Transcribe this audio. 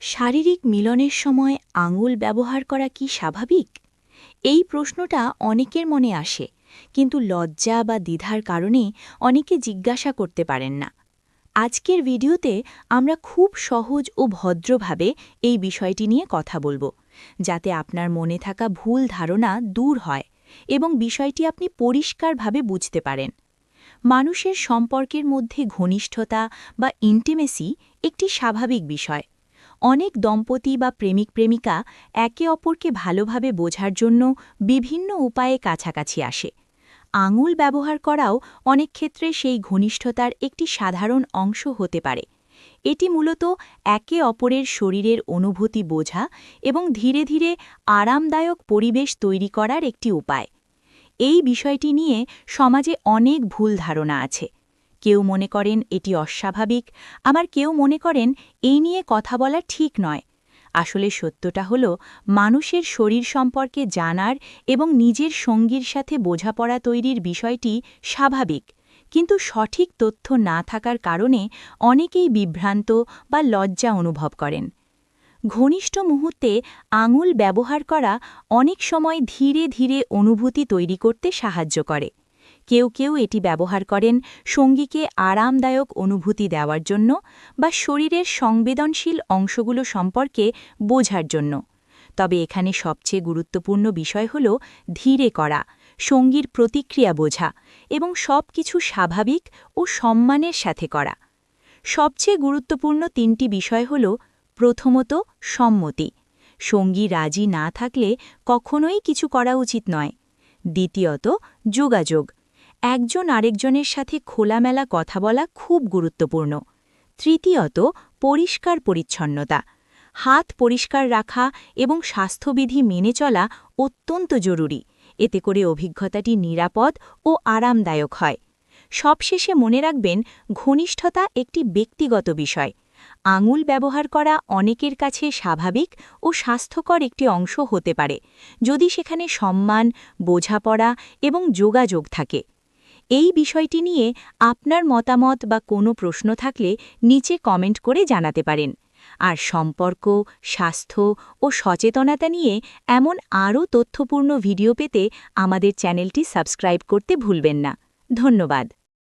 শারীরিক মিলনের সময় আঙুল ব্যবহার করা কি স্বাভাবিক? এই প্রশ্নটা অনেকের মনে আসে, কিন্তু লজ্জা বা দ্বিধার কারণে অনেকে জিজ্ঞাসা করতে পারেন না। আজকের ভিডিওতে আমরা খুব সহজ ও ভদ্রভাবে এই বিষয়টি নিয়ে কথা বলবো, যাতে আপনার মনে থাকা ভুল ধারণা দূর হয় এবং বিষয়টি আপনি পরিষ্কারভাবে বুঝতে পারেন। মানুষের সম্পর্কের মধ্যে ঘনিষ্ঠতা বা ইন্টিমেসি একটি স্বাভাবিক বিষয়। অনেক দম্পতি বা প্রেমিক-প্রেমিকা একে অপরকে ভালোভাবে বোঝার জন্য বিভিন্ন উপায়ে কাছাকাছি আসে। আঙুল ব্যবহার করাও অনেক ক্ষেত্রে সেই ঘনিষ্ঠতার একটি সাধারণ অংশ হতে পারে। এটি মূলত একে অপরের শরীরের অনুভূতি বোঝা এবং ধীরে ধীরে আরামদায়ক পরিবেশ তৈরি করার একটি উপায়। এই বিষয়টি নিয়ে সমাজে অনেক ভুল ধারণা আছে। কেউ মনে করেন এটি অস্বাভাবিক, আবার কেউ মনে করেন এই নিয়ে কথা বলা ঠিক নয়। আসলে সত্যটা হল, মানুষের শরীর সম্পর্কে জানার এবং নিজের সঙ্গীর সাথে বোঝাপড়া তৈরির বিষয়টি স্বাভাবিক, কিন্তু সঠিক তথ্য না থাকার কারণে অনেকেই বিভ্রান্ত বা লজ্জা অনুভব করেন। ঘনিষ্ঠ মুহূর্তে আঙুল ব্যবহার করা অনেক সময় ধীরে ধীরে অনুভূতি তৈরি করতে সাহায্য করে। কেউ কেউ এটি ব্যবহার করেন সঙ্গীকে আরামদায়ক অনুভূতি দেওয়ার জন্য বা শরীরের সংবেদনশীল অংশগুলো সম্পর্কে বোঝার জন্য। তবে এখানে সবচেয়ে গুরুত্বপূর্ণ বিষয় হল ধীরে করা, সঙ্গীর প্রতিক্রিয়া বোঝা এবং সব কিছু স্বাভাবিক ও সম্মানের সাথে করা। সবচেয়ে গুরুত্বপূর্ণ তিনটি বিষয় হল: প্রথমত, সম্মতি। সঙ্গী রাজি না থাকলে কখনোই কিছু করা উচিত নয়। দ্বিতীয়ত, যোগাযোগ। একজন আরেকজনের সাথে খোলামেলা কথা বলা খুব গুরুত্বপূর্ণ। তৃতীয়ত, পরিষ্কার পরিচ্ছন্নতা। হাত পরিষ্কার রাখা এবং স্বাস্থ্যবিধি মেনে চলা অত্যন্ত জরুরি। এতে করে অভিজ্ঞতাটি নিরাপদ ও আরামদায়ক হয়। সবশেষে মনে রাখবেন, ঘনিষ্ঠতা একটি ব্যক্তিগত বিষয়। আঙুল ব্যবহার করা অনেকের কাছে স্বাভাবিক ও স্বাস্থ্যকর একটি অংশ হতে পারে, যদি সেখানে সম্মান, বোঝাপড়া এবং যোগাযোগ থাকে। এই বিষয়টি নিয়ে আপনার মতামত বা কোনো প্রশ্ন থাকলে নিচে কমেন্ট করে জানাতে পারেন। আর সম্পর্ক, স্বাস্থ্য ও সচেতনতা নিয়ে এমন আরও তথ্যপূর্ণ ভিডিও পেতে আমাদের চ্যানেলটি সাবস্ক্রাইব করতে ভুলবেন না। ধন্যবাদ।